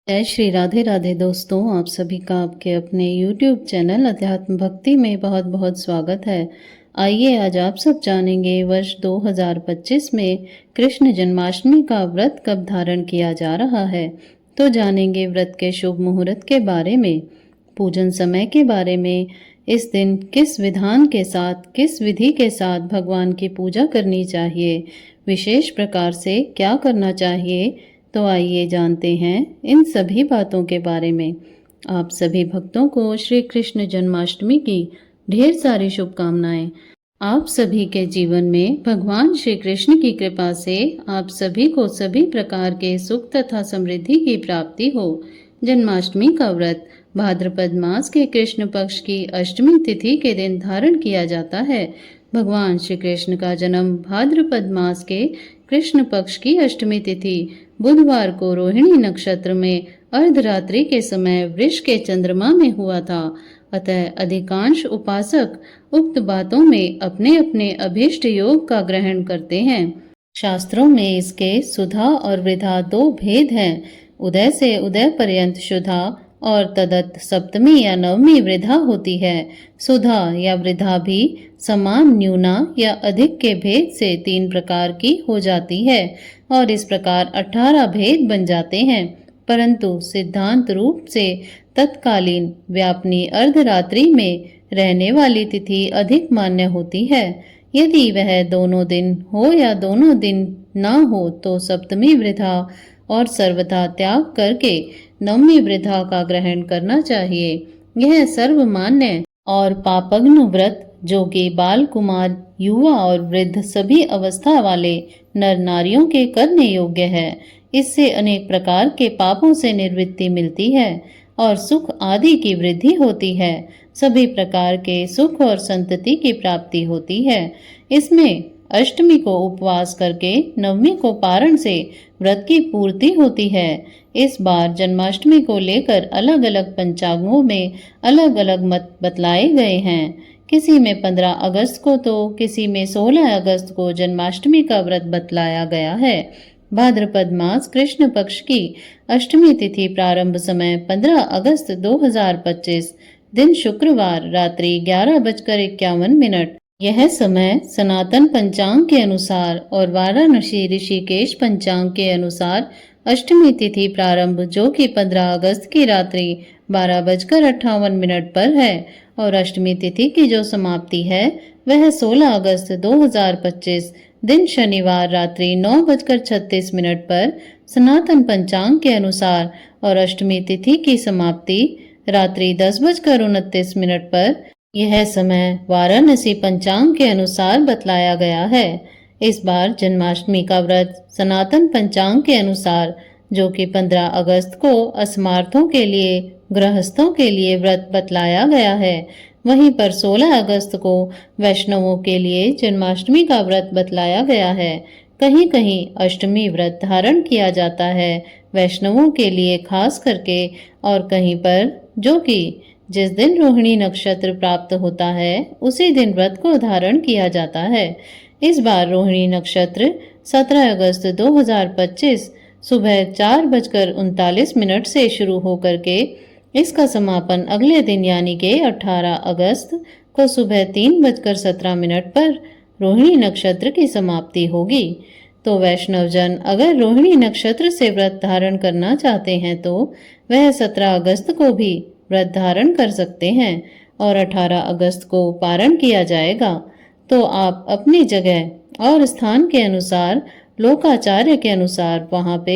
जय श्री राधे राधे दोस्तों, आप सभी का आपके अपने YouTube चैनल अध्यात्म भक्ति में बहुत बहुत स्वागत है। आइए आज आप सब जानेंगे वर्ष 2025 में कृष्ण जन्माष्टमी का व्रत कब धारण किया जा रहा है। तो जानेंगे व्रत के शुभ मुहूर्त के बारे में, पूजन समय के बारे में, इस दिन किस विधान के साथ, किस विधि के साथ भगवान की पूजा करनी चाहिए, विशेष प्रकार से क्या करना चाहिए। तो आइए जानते हैं इन सभी बातों के बारे में। आप सभी भक्तों को श्री कृष्ण जन्माष्टमी की ढेर सारी शुभकामनाएं। आप सभी के जीवन में भगवान श्री कृष्ण की कृपा से आप सभी को सभी प्रकार के सुख तथा समृद्धि की प्राप्ति हो। जन्माष्टमी का व्रत भाद्रपद मास के कृष्ण पक्ष की अष्टमी तिथि के दिन धारण किया जाता है। भगवान श्री कृष्ण का जन्म भाद्रपद मास के कृष्ण पक्ष की अष्टमी तिथि बुधवार को रोहिणी नक्षत्र में अर्धरात्रि के समय वृष के चंद्रमा में हुआ था। अतः अधिकांश उपासक उक्त बातों में अपने अपने अभीष्ट योग का ग्रहण करते हैं। शास्त्रों में इसके सुधा और वृथा दो भेद हैं। उदय से उदय पर्यंत शुद्धा और तदत सप्तमी या नवमी वृद्धा होती है। सुधा या वृद्धा भी समान न्यूना या अधिक के भेद से 3 प्रकार की हो जाती है और इस प्रकार 18 भेद बन जाते हैं। परंतु सिद्धांत रूप से तत्कालीन व्यापनी अर्धरात्रि में रहने वाली तिथि अधिक मान्य होती है। यदि वह दोनों दिन हो या दोनों दिन न हो तो सप्तमी वृद्धा और सर्वथा त्याग करके नवमी वृद्धा का ग्रहण करना चाहिए। यह सर्वमान्य और पापग्न व्रत जो कि बाल कुमार, युवा और वृद्ध सभी अवस्था वाले नर नारियों के करने योग्य है। इससे अनेक प्रकार के पापों से निवृत्ति मिलती है और सुख आदि की वृद्धि होती है। सभी प्रकार के सुख और संतति की प्राप्ति होती है। इसमें अष्टमी को उपवास करके नवमी को पारण से व्रत की पूर्ति होती है। इस बार जन्माष्टमी को लेकर अलग अलग पंचांगों में अलग अलग मत बतलाए गए हैं। किसी में 15 अगस्त को तो किसी में 16 अगस्त को जन्माष्टमी का व्रत बतलाया गया है। भाद्रपद मास कृष्ण पक्ष की अष्टमी तिथि प्रारंभ समय 15 अगस्त 2025 दिन शुक्रवार रात्रि 11:51। यह समय सनातन पंचांग के अनुसार और वाराणसी ऋषिकेश पंचांग के अनुसार अष्टमी तिथि प्रारंभ जो कि 15 अगस्त की रात्रि 12:58 पर है और अष्टमी तिथि की जो समाप्ति है वह 16 अगस्त 2025 दिन शनिवार रात्रि 9:36 पर सनातन पंचांग के अनुसार और अष्टमी तिथि की समाप्ति रात्रि 10:29 पर यह समय वाराणसी पंचांग के अनुसार बतलाया गया है। इस बार जन्माष्टमी का व्रत सनातन पंचांग के अनुसार जो कि 15 अगस्त को असमर्थों के लिए, गृहस्थों के लिए व्रत बतलाया गया है, वहीं पर 16 अगस्त को वैष्णवों के लिए जन्माष्टमी का व्रत बतलाया गया है। कहीं कहीं अष्टमी व्रत धारण किया जाता है वैष्णवों के लिए खास करके, और कहीं पर जो कि जिस दिन रोहिणी नक्षत्र प्राप्त होता है उसी दिन व्रत को धारण किया जाता है। इस बार रोहिणी नक्षत्र 17 अगस्त 2025 सुबह 4:39 से शुरू होकर के इसका समापन अगले दिन यानी कि 18 अगस्त को सुबह 3:17 पर रोहिणी नक्षत्र की समाप्ति होगी। तो वैष्णव जन अगर रोहिणी नक्षत्र से व्रत धारण करना चाहते हैं तो वह 17 अगस्त को भी व्रत धारण कर सकते हैं और 18 अगस्त को पारण किया जाएगा। तो आप अपनी जगह और स्थान के अनुसार, लोकाचार्य के अनुसार वहां पे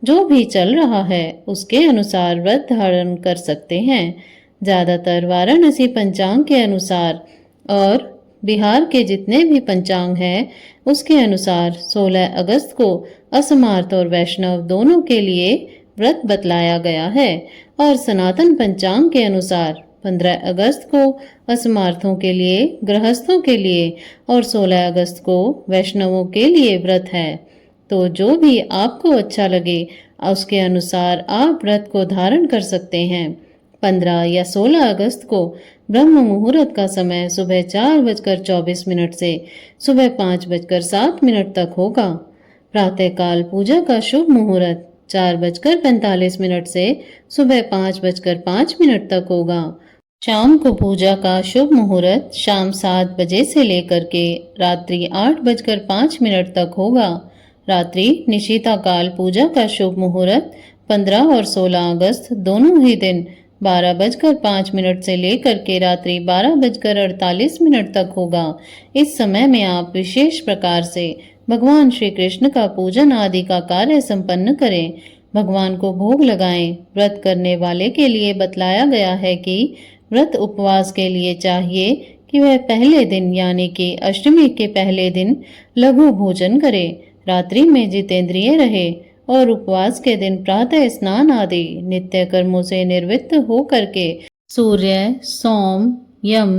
जो भी चल रहा है उसके अनुसार व्रत धारण कर सकते हैं। ज्यादातर वाराणसी पंचांग के अनुसार और बिहार के जितने भी पंचांग हैं उसके अनुसार 16 अगस्त को असमर्थ और वैष्णव दोनों के लिए व्रत बतलाया गया है और सनातन पंचांग के अनुसार 15 अगस्त को असमर्थों के लिए, गृहस्थों के लिए और 16 अगस्त को वैष्णवों के लिए व्रत है। तो जो भी आपको अच्छा लगे उसके अनुसार आप व्रत को धारण कर सकते हैं। 15 या 16 अगस्त को ब्रह्म मुहूर्त का समय सुबह 4:24 से सुबह 5:07 तक होगा। प्रातःकाल पूजा का शुभ मुहूर्त 4:45 से सुबह 5:05 तक होगा। शाम को पूजा का शुभ मुहूर्त शाम 7 बजे से लेकर के रात्रि 8:05 तक होगा। रात्रि निशीता काल पूजा का शुभ मुहूर्त 15 और 16 अगस्त दोनों ही दिन 12:05 से लेकर के रात्रि 12:48 तक होगा। इस समय में आप विशेष प्रकार से भगवान श्री कृष्ण का पूजन आदि का कार्य संपन्न करें। भगवान को भोग लगाएं। व्रत करने वाले के लिए बतलाया गया है कि व्रत उपवास के लिए चाहिए कि वह पहले दिन यानी कि अष्टमी के पहले दिन लघु भोजन करे, रात्रि में जितेंद्रिय रहे और उपवास के दिन प्रातः स्नान आदि नित्य कर्मों से निवृत्त हो करके सूर्य, सोम, यम,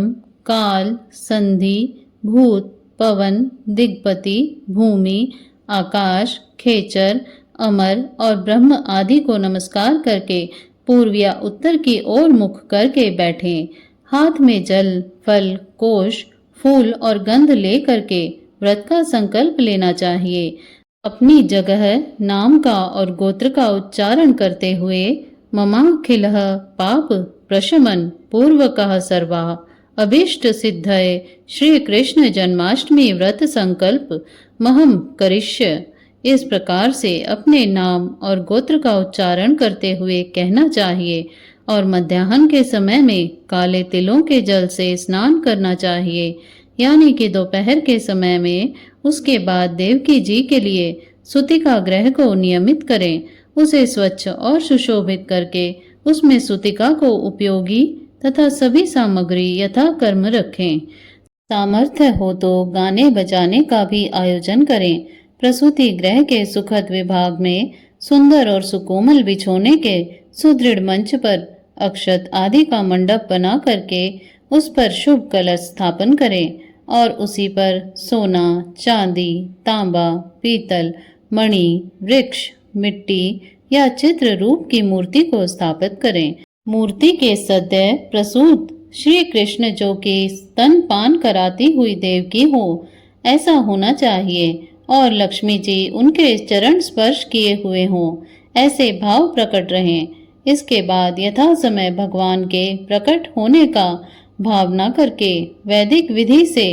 काल, संधि, भूत, पवन, दिग्पति, भूमि, आकाश, खेचर, अमर और ब्रह्म आदि को नमस्कार करके पूर्व या उत्तर की ओर मुख करके बैठें। हाथ में जल, फल, कोश, फूल और गंध ले करके व्रत का संकल्प लेना चाहिए। अपनी जगह नाम का और गोत्र का उच्चारण करते हुए ममाखिलः पाप प्रशमन पूर्वकः सर्वा अभीष्ट सिद्धये श्री कृष्ण जन्माष्टमी व्रत संकल्प महम करिष्य, इस प्रकार से अपने नाम और गोत्र का उच्चारण करते हुए कहना चाहिए और मध्याह्न के समय में काले तिलों के जल से स्नान करना चाहिए, यानी कि दोपहर के समय में। उसके बाद देवकी जी के लिए सूतिका ग्रह को नियमित करें, उसे स्वच्छ और सुशोभित करके उसमें सूतिका को उपयोगी तथा सभी सामग्री यथा कर्म रखें। सामर्थ्य हो तो गाने बजाने का भी आयोजन करें। प्रसूति गृह के सुखद विभाग में सुंदर और सुकोमल बिछोने के सुदृढ़ मंच पर अक्षत आदि का मंडप बना करके उस पर शुभ कलश स्थापन करें और उसी पर सोना, चांदी, तांबा, पीतल, मणि, वृक्ष, मिट्टी या चित्र रूप की मूर्ति को स्थापित करें। मूर्ति के सदैव प्रसूत श्री कृष्ण जो कि स्तनपान कराती हुई देवकी हो, ऐसा होना चाहिए और लक्ष्मी जी उनके चरण स्पर्श किए हुए हों, ऐसे भाव प्रकट रहें। इसके बाद यथा समय भगवान के प्रकट होने का भावना करके वैदिक विधि से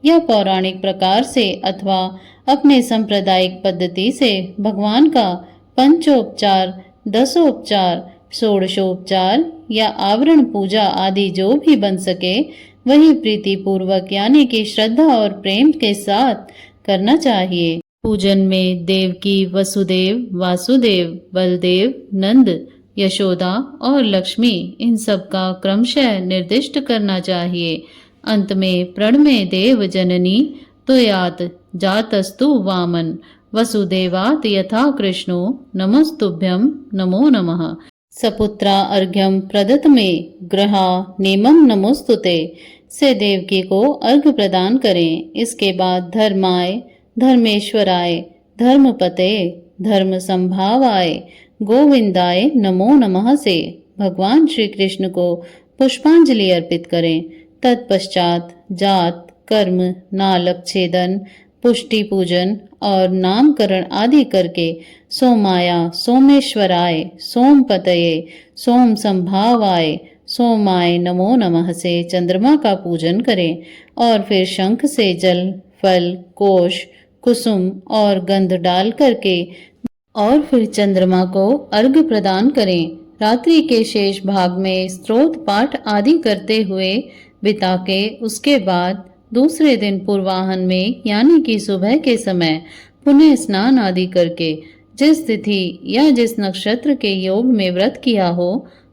या पौराणिक प्रकार से अथवा अपने सांप्रदायिक पद्धति से भगवान का पंचोपचार, दसोपचार, षोडशोपचार या आवरण पूजा आदि जो भी बन सके वही प्रीति पूर्वक यानी कि श्रद्धा और प्रेम के साथ करना चाहिए। पूजन में देवकी, वसुदेव, वासुदेव, बलदेव, नंद, यशोदा और लक्ष्मी इन सब का क्रमशः निर्दिष्ट करना चाहिए। अंत में प्रणमे देव जननी तुयात जातस्तु वामन वसुदेवात यथा कृष्णो नमस्तुभ्यं नमो नमः। सपुत्रा अर्घ्यम प्रदत्त में ग्रहा नेमम नमोस्तुते से देवकी को अर्घ प्रदान करें। इसके बाद धर्माय, धर्मेश्वराय, धर्मपते, धर्म संभावाय, गोविंदाय नमो नमः से भगवान श्री कृष्ण को पुष्पांजलि अर्पित करें। तत्पश्चात जात, कर्म, नालक छेदन, पुष्टि पूजन और नामकरण आदि करके सोमाया, सोमेश्वराय, सोमपतये, सोम संभावाय, सोमाय नमो नमः से चंद्रमा का पूजन करें और फिर शंख से जल, फल, कोश, कुसुम और गंध डाल करके और फिर चंद्रमा को अर्घ प्रदान करें। रात्रि के शेष भाग में स्तोत्र पाठ आदि करते हुए बिता के उसके बाद दूसरे दिन पूर्वाह्न में यानी कि सुबह के समय पुनः स्नान आदि करके जिस तिथि या जिस नक्षत्र के योग में व्रत किया हो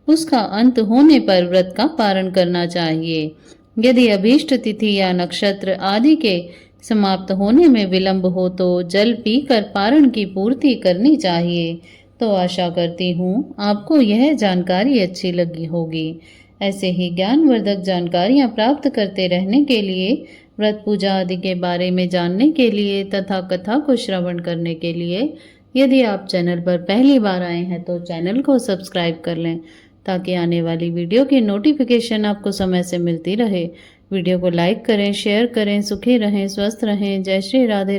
उसका अंत होने पर व्रत का पारण करना चाहिए। यदि अभीष्ट तिथि या नक्षत्र आदि के समाप्त होने में विलंब हो तो जल पीकर पारण की पूर्ति करनी चाहिए। तो आशा करती हूँ आपको यह जानकारी अच्छी लगी होगी। ऐसे ही ज्ञानवर्धक जानकारियाँ प्राप्त करते रहने के लिए, व्रत पूजा आदि के बारे में जानने के लिए तथा कथा को श्रवण करने के लिए यदि आप चैनल पर पहली बार आए हैं तो चैनल को सब्सक्राइब कर लें ताकि आने वाली वीडियो की नोटिफिकेशन आपको समय से मिलती रहे। वीडियो को लाइक करें, शेयर करें। सुखी रहें, स्वस्थ रहें। जय श्री राधे राधे।